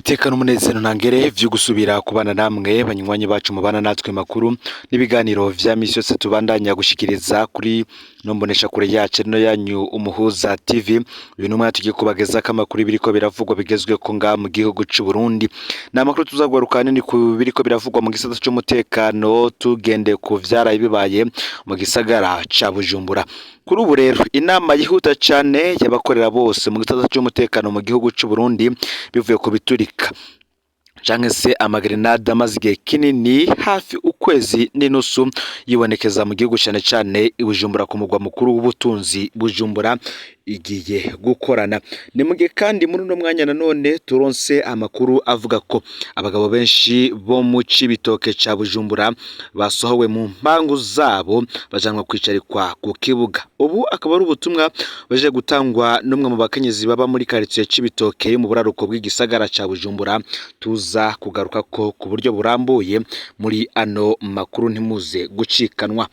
iteka n'umunezero ntangere vyo gusubira kubana namwe banywanyi bacu mubana natwe makuru n'ibiganiro vya misi yose tubandanya gushikiriza kuri nombonesha kure yacu no yanyu Umuhuza TV. Uyu numwe tugiye kubageza kamakuru biriko biravugwa bigezwe ko nga mu gihugu c'u Burundi. Na makuru tuzagwarukana ni ku biriko biravugwa mu gisata c'umutekano, tugende ku vyaraye bibaye mu gisagara ca Bujumbura. Kuri ubu rero inama yihuta cane y'abakorera bose mu gisata c'umutekano mu gihugu c'u Burundi bivuye ku biturika canke se amagrenade amaze igihe kinini hafi ukwezi n'inusu yibonekeza mu gihugu cane cane i Bujumbura ku mugwa mukuru w'ubutunzi Bujumbura igiye gukorana. Ni mugihe kandi muri uno mwanya nanone turonse amakuru avuga ko abagabo benshi bo mu Cibitoke ca Bujumbura basohowe mu mpangu zabo bajanwa kwicarikwa ku kibuga. Ubu akaba ari ubutumwa baje gutangwa n'umwe mu bakenyezi baba muri quartier Cibitoke mu buraruko bw'igisagara ca Bujumbura. Tuza kugaruka ko ku buryo burambuye muri ano makuru ntimuze gucikanwa.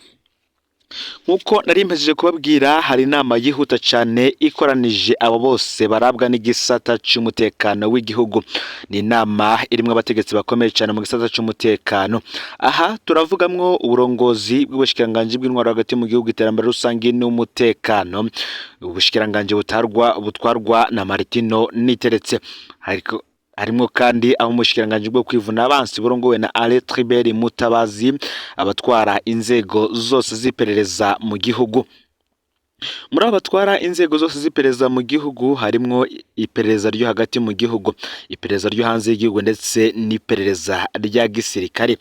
Nkuko nari mpejeje kubabwira, hari inama yihuta cane ikoranije abo bose barabwa n'igisata c'umutekano w'igihugu. Ni inama irimwo abategetsi bakomeye cane mu gisata c'umutekano. Aha turavugamwo uburongozi bw'ubushikiranganje bw'intwaro hagati mu gihugu, iterambere rusangi n'umutekano. Ubushikiranganje butwarwa na Martino Niteretse. Harimwo kandi aho umushikiranganje bwo kwivuna abansi burongowe na Ale Tribert Mutabazi, abatwara inzego zose ziperereza mu gihugu. Muri abatwara inzego zose ziperereza mu gihugu harimwo iperereza ryo hagati mu gihugu, iperereza ryo hanze y'igihugu ndetse n'iperereza rya gisirikare.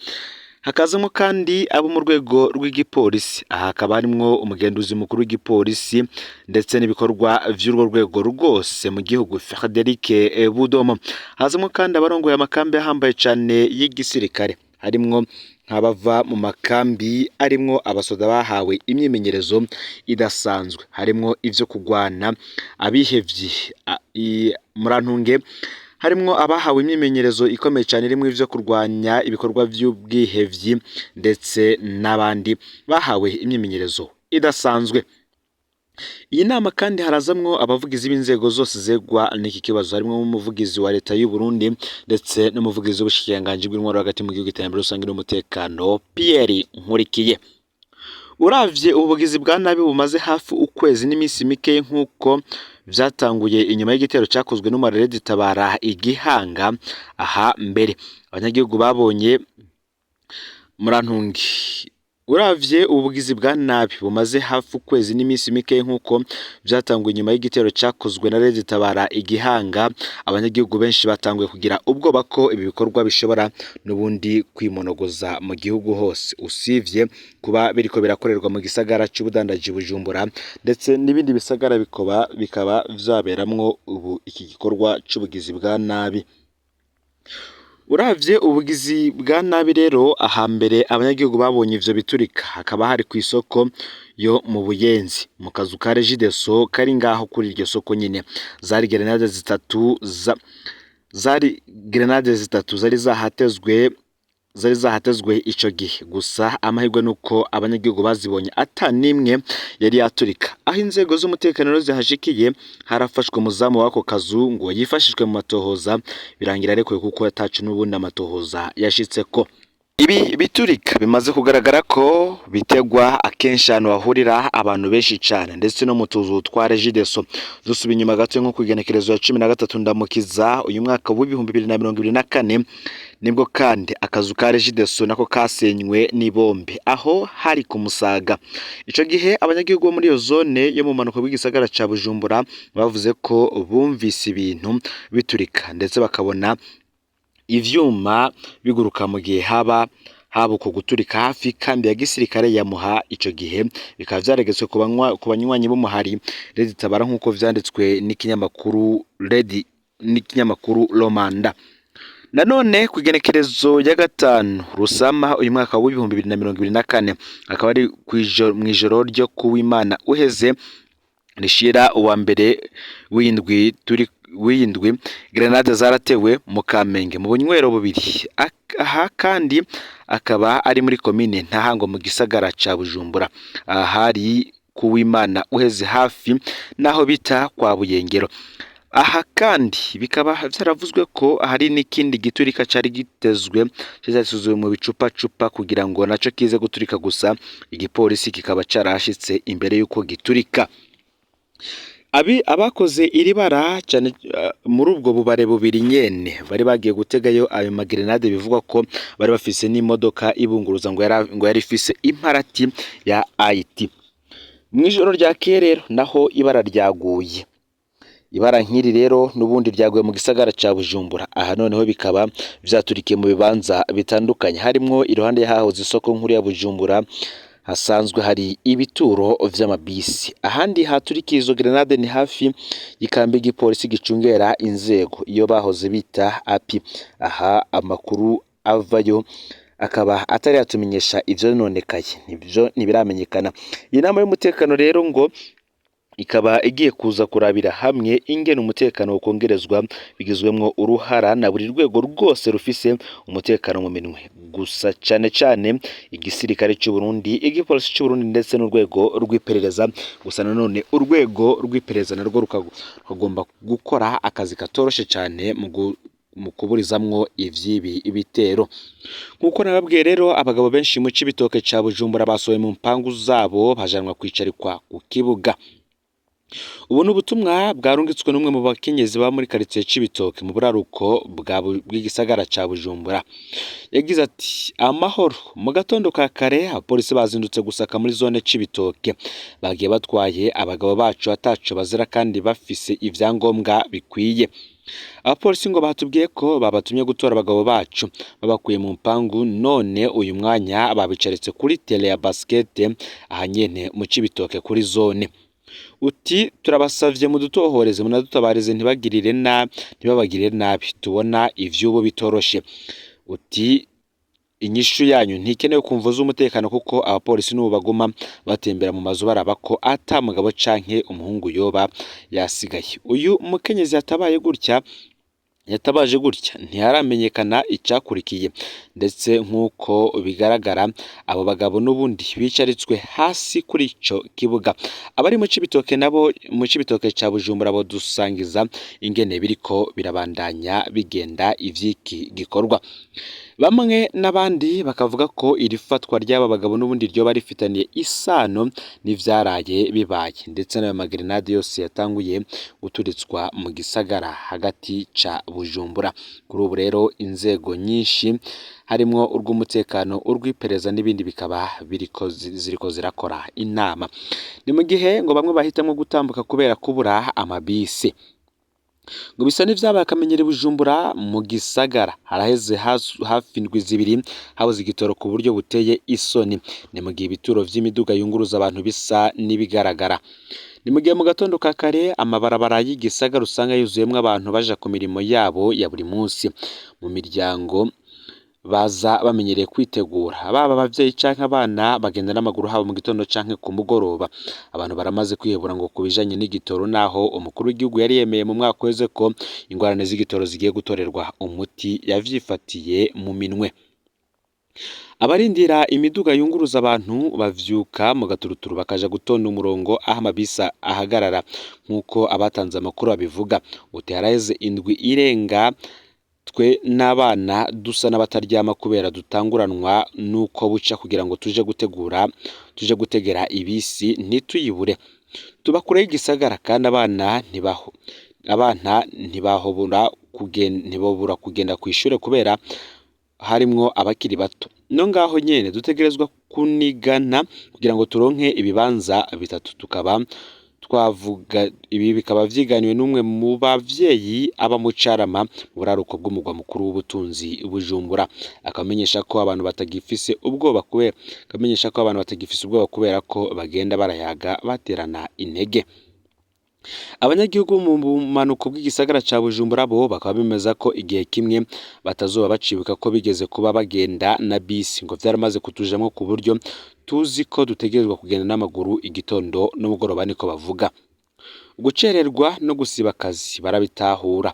Hakazamo kandi abo mu rwego rw'igipolisi. Aha hakaba harimwo umugenduzi mukuru w'igipolisi ndetse n'ibikorwa vy'urwo rwego rwose mu gihugu Frederic Budomo. Hazamo kandi abarongoye amakambi ahambaye cane y'igisirikare, harimwo nk'abava mu makambi arimwo abasoda bahawe imyimenyerezo idasanzwe, harimwo ivyo kugwana, abihevyi murantunge, harimwo abahawe imyimenyerezo ikomeye cyane irimo ivyo kurwanya ibikorwa vy'ubwihevyi ndetse n'abandi bahawe imyimenyerezo idasanzwe. Iyi nama kandi harazamwo abavugizi b'inzego zose zegwa n'iki kibazo, harimwo umuvugizi wa leta y'u Burundi ndetse n'umuvugizi w'ubushikiranganje bw'intwaro hagati mu gihugu, iterambere rusangi n'umutekano, Pierre Nkurikiye. Uravye ubugizi bwa nabi bumaze hafi ukwezi n'imisi mike nkuko vyatanguye inyuma y'igitero cyakozwe n'umareredi tabara igihanga. Aha mbere abanyagihugu babonye murantungi. Uravye ubugizi bwa nabi bumaze hafi ukwezi n'imisi mike nkuko vyatanguye inyuma y'igitero cyakozwe na Redi tabara igihanga, abanyagihugu benshi batanguye kugira ubwoba ko ibi bikorwa bishobora n'ubundi kwimonogoza mu gihugu hose, usivye kuba biriko birakorerwa mu gisagara c'ubudandaji Bujumbura ndetse n'ibindi bisagara bikaba vyaberamwo ubu iki gikorwa c'ubugizi bwa nabi. Uravye ubugizi bwa nabi rero, ahambere abanyagihugu babonye ivyo biturika hakaba hari ku isoko yo mu Buyenzi mu kazu ka Regideso kari ngaho kuri iryo soko nyine. Zari grenade zitatu zari zahatezwe ico gihe, gusa amahirwe nuko abanyagihugu bazibonye atanimwe yari yaturika. Aho inzego z'umutekano zihashikiye harafashwe umuzamu wako kazu ngo yifashishwe mu matohoza, birangira arekuwe kuko yatacu n'ubundi amatohoza yashitseko. Ibi biturika bimaze kugaragara ko bitegwa akenshi ahantu hahurira abantu benshi cane ndetse no mu tuzu twa Regideso. Dusubiye inyuma gato nko kugenekerezo ya 13 Ndamukiza uyu mwaka wa 2024 nibwo kandi akazu ka Regideso nako kasenywe n'ibombe aho hari ku Musaga. Ico gihe abanyagihugu bo muri iyo zone yo mu manuko bw'igisagara ca Bujumbura bavuze ko bumvise ibintu biturika ndetse bakabona ivyuma biguruka mu gihe haba uko guturika hafi kandi ya gisirikare yamuha. Ico gihe bikaba vyaregetswe ku banywanyi b'umuhari Redi tabara nkuko vyanditswe n'ikinyamakuru Romanda. Nanone kugenekerezo ya 5 Rusama uyu mwaka wa 2024 akaba ari mwijoro ryo kuw'Imana uheze rishira uwa mbere w'indwi grenade zaratewe mu Kamenge mu bunywero bubiri. Aha kandi akaba ari muri komine Ntahango mu gisagara ca Bujumbura, ahari kuw'Imana uheze hafi naho bita kwa Buyengero. Aha kandi bikaba vyaravuzwe ko hari n'ikindi giturika cari gitezwe cazasuzwe mu bicupacupa kugira ngo naco kize guturika, gusa igipolisi kikaba carashitse imbere y'uko giturika. Abakoze iri bara cyane muri ubwo bubare bubiri nyene bari bagiye gutegayo ayo magrenade, bivugwa ko bari bafise n'imodoka ibunguruza ngo yari ifise imparati ya IT. Mw'ijoro rya rero naho ibara ryaguye. Ibara nk'iri rero n'ubundi ryaguye mu gisagara ca Bujumbura. Aha noneho bikaba vyaturikiye mu bibanza bitandukanye, harimwo iruhande yahahoze isoko nkuru ya Bujumbura hasanzwe hari ibituro vy'amabisi. Ahandi haturikiye izo grenade ni hafi y'ikambi y'igipolisi gicungera inzego iyo bahoze bita API. Aha amakuru avayo akaba atari yatumenyesha ivyo nonekaye, nivyo ntibiramenyekana. Iyi nama y'umutekano rero ngo ikaba igiye kuza kurabira hamwe ingene umutekano ukongerezwa, bigizwemwo uruhara na buri rwego rwose rufise umutekano mu minwe, gusa cane cane igisirikare cy'u Burundi, igipolisi cy'u Burundi ndetse n'urwego rw'iperereza. Gusa nanone urwego rw'iperereza narwo rukagomba gukora akazi katoroshe cane mu kuburizamwo ivyibi ibitero. Nkuko nababwiye rero, abagabo benshi mu Cibitoke ca Bujumbura basohoye mu mpangu zabo bajanwa kwicarikwa ku kibuga. Ubu n'ubutumwa bwarungitswe n'umwe mu bakenyezi ba muri quartier Cibitoke mu buraruko bw'igisagara ca Bujumbura. Yagize ati: amahoro, mu gatondo ka kare abapolisi bazindutse gusaka muri zone Cibitoke, bagiye batwaye abagabo bacu ataco bazira kandi bafise ivyangombwa bikwiye. Abapolisi ngo batubwiye ko babatumye gutora abagabo bacu babakuye mu mpangu, none uyu mwanya babicaritse kuri tele ya basket aha nyene mu Cibitoke kuri zone. Uti turabasavye mudutohoreze munadutabarize ntibabagirire nabi, tubona ivyubo bitoroshe. Uti inyishu yanyu ntikenewe kumvuza umutekano kuko abapolisi n'ubu baguma batembera mu mazu baraba ko ata mugabo canke umuhungu yoba yasigaye. Uyu mukenyezi yatabaje gutya ntiharamenyekana icakurikiye, ndetse nk'uko bigaragara abo bagabo n'ubundi bicaritswe hasi kuri ico kibuga. Abari mu Cibitoke nabo mu Cibitoke ca Bujumbura bo dusangiza ingene biriko birabandanya bigenda ivyiki gikorwa. Bamwe n'abandi bakavuga ko iri fatwa ry'aba bagabo n'ubundi ryo barifitaniye isano n'ivyaraye bibaye, ndetse n'ayo magrenade yose yatanguye guturitswa mu gisagara hagati ca Bujumbura. Kuri ubu rero inzego nyinshi harimwo urw'umutekano, urw'iperereza n'ibindi bikaba ziriko zirakora inama. Ni mu gihe ngo bamwe bahitamwo gutambuka kubera kubura amabisi. Ngo bisa n'ivyabaye akamenyero Bujumbura mu gisagara haraheze hafi indwi zibiri habuze igitoro ku buryo buteye isoni. Ni mu gihe ibituro vy'imiduga yunguruza abantu bisa n'ibigaragara. Ni mu gihe mu gatondo ka kare amabarabara y'igisagara usanga yuzuyemwo abantu baja ku mirimo yabo ya buri munsi. Mu miryango baza bamenyereye kwitegura, baba abavyeyi canke abana bagenda n'amaguru habo mu gitondo canke ku mugoroba. Abantu baramaze kwihebura ngo kubijanye n'igitoro, naho umukuru w'igihugu yari yemeye mu mwaka uheze ko ingorane z'igitoro zigiye gutorerwa umuti, yavyifatiye mu minwe. Abarindira imiduga yunguruza abantu bavyuka mu gaturuturu bakaja gutonda umurongo aho amabisa ahagarara, nk'uko abatanze amakuru babivuga. Uti haraheze indwi irenga twe n'abana dusa n'abataryama kubera dutanguranwa nuko buca kugira ngo tuje gutegera ibisi ntituyibure. Tuba kure y'igisagara kandi abana ntibabura kugenda kw'ishure kubera harimwo abakiri bato. No ngaho nyene dutegerezwa kunigana kugira ngo turonke ibibanza bitatu. Tukaba twavuga ibi bikaba vyiganiwe n'umwe mu bavyeyi aba mu Carama mu buraruko bw'umugwa mukuru w'ubutunzi Bujumbura. Akamenyesha ko abantu batagifise ubwoba kubera ko bagenda barayaga baterana intege. Abanyagihugu mu bumanuko bw'igisagara ca Bujumbura bo bakaba bemeza ko igihe kimwe batazoba bacibuka ko bigeze kuba bagenda na bisi, ngo vyaramaze kutujamwo ku buryo tuzi ko dutegerezwa kugenda n'amaguru igitondo n'umugoroba, niko bavuga. Gucererwa no gusiba akazi barabitahura.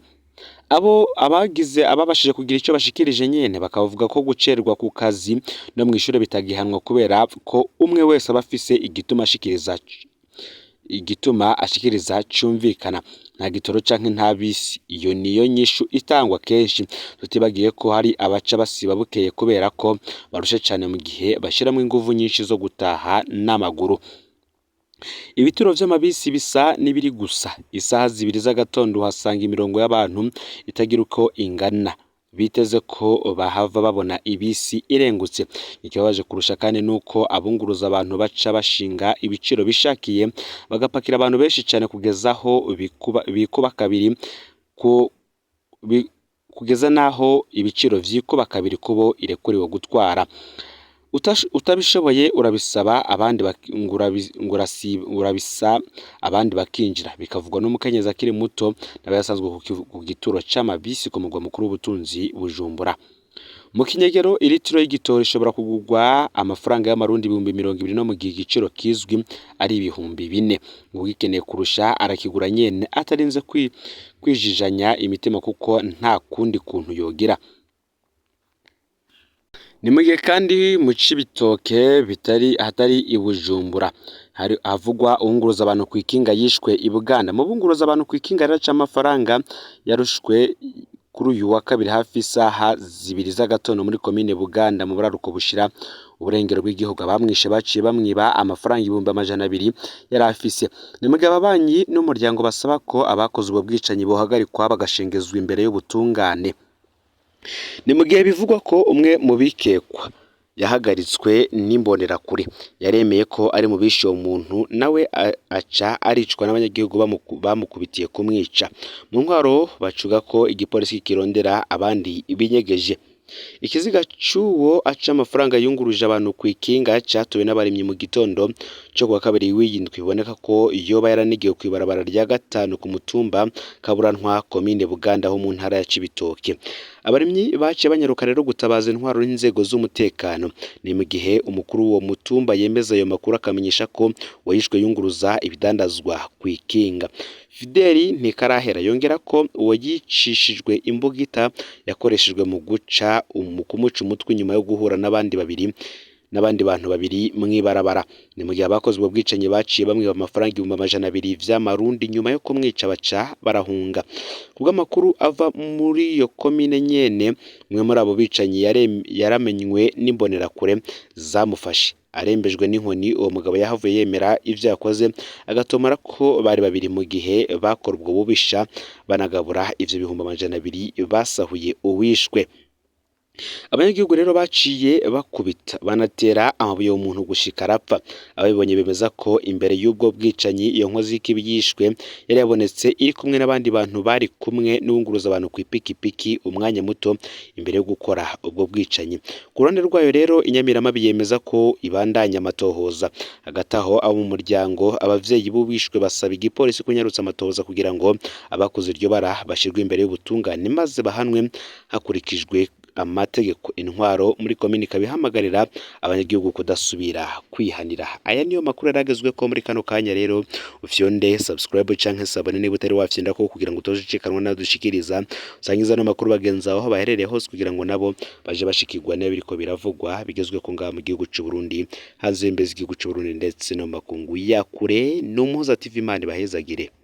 Ababashije kugira ico bashikirije nyene bakavuga ko gucererwa ku kazi no mw'ishure bitagihanwa kubera ko umwe wese aba afise igituma ashikiriza igituma ashikiriza cumvikana, nta gitoro canke nta bisi. Iyo niyo nyishu itangwa kenshi, tutibagiye ko hari abaca basiba bukeye kubera ko barushe cane mu gihe bashiramwo inguvu nyinshi zo gutaha n'amaguru. Ibituro vy'amabisi bisa n'ibiri gusa, isaha 2 z'agatondo uhasanga imirongo y'abantu itagira uko ingana, biteze ko bahava babona ibisi irengutse. Ikibabaje kurusha kandi nuko abunguruza abantu baca bashinga ibiciro bishakiye, bagapakira abantu benshi cane kugezaho bikuba kabiri kugeza naho ibiciro vyikuba kabiri kubo irekuriwe gutwara. Utabishoboye urabisaba abandi urabisa abandi bakinjira, bikavugwa n'umukenyezi akiri muto nawe yasanzwe ku gituro c'amabisi ku mugwa mukuru w'ubutunzi Bujumbura. Mu Kinyegero ilitiro y'igitoro ishobora kugurwa amafaranga y'amarundi 20,000 no mu gihe igiciro kizwi ari 4,000. Ugikeneye kurusha arakigura nyene atarinze kwijijanya imitima kuko nta kundi kuntu yogira. Ni mu gihe kandi mu Cibitoke hatari i Bujumbura havugwa uwunguruza abantu kw'ikinga yishwe i Buganda. Mu bunguruza abantu kw'ikinga rero c'amafaranga yarushwe kuri uyu wa kabiri hafi isaha 2 z'agatondo muri komine Buganda mu buraruko bushira uburengero bw'igihugu. Abamwishe baciye bamwiba amafaranga 200,000 yari afise. Ni mu gihe ababanyi n'umuryango basaba ko abakoze ubwo bwicanyi bohagarikwa bagashengezwa imbere y'ubutungane. Ni mu gihe bivugwa ko umwe mu bikekwa yahagaritswe n'imbonerakure yaremeye ko ari mu bishe umuntu nawe aca aricwa n'abanyagihugu bamukubitiye kumwica. Mu ntwaro bacuga ko igipolisi kirondera abandi binyegeje. Ikiziga c'uwo aca amafaranga yunguruje abantu kw'ikinga catowe n'abarimyi mu gitondo cyo kuwa kabiri w'iyindwi. Biboneka ko yoba yaranigiwe kw'ibarabara rya 5 ku mutumba Kaburantwa komine Buganda ho mu ntara ya Cibitoke. Abarimyi baciye banyaruka rero gutabaza intwaro n'inzego z'umutekano. Ni mu gihe umukuru wo mutumba yemeza ayo makuru akamenyesha ko wayishwe yunguruza ibidandazwa kw'ikinga. Fideli Ntikarahera yongera ko uwo yicishijwe imbugita yakoreshejwe mu guca kumuca umutwe nyuma yo guhura n'abandi bantu babiri mwibarabara. Ni mu gihe abakoze ubwo bwicanyi baciye bamwe amafaranga 200,000 vy'amarundi nyuma yo kumwica baca barahunga. Kubw'amakuru ava muri iyo komine nyene, umwe muri abo bicanyi yaramenywe n'imbonerakure zamufashe arembejwe n'inkoni. Uwo mugabo yahavuye yemera ivyo yakoze agatomara ko bari babiri mu gihe bakora ubwo bubisha banagabura ivyo 200,000 basahuye uwishwe. Abanyagihugu rero baciye bakubita banatera amabuye y'umuntu gushika arapfa. Ababibonye bemeza ko imbere y'ubwo bwicanyi iyo nkozi y'ikibi yishwe yari yabonetse iri kumwe n'abandi bantu bari kumwe n'uwunguruza abantu kw'ipikipiki umwanya muto imbere yo gukora ubwo bwicanyi. Ku ruhande rwayo rero Inyamirama biyemeza ko ibandanya amatohoza. Hagati aho abo mu muryango abavyeyi b'ubishwe basaba igipolisi kunyarutsa amatohoza kugira ngo abakoze iryo bara bashirwe imbere y'ubutungane maze bahanwe hakurikijwe amategeko. Intwaro muri komini kabihamagarira abanyagihugu kudasubira kwihanira. Aya niyo makuru yaragezwe ko muri kano kanya rero ufyonde subscribe canke sabone niba utari wafyenda ko kugira ngo utojikanwa nadushikiriza usangiza no makuru bagenza aho baherereye hose kugira ngo nabo baje bashikirwa n'abiriko biravugwa bigezwe ko ngaha mu gihugu c'u Burundi hanze imbezi igihugu c'u Burundi ndetse no makungu ya kure. N'Umuhoza TV Imana bahezagire.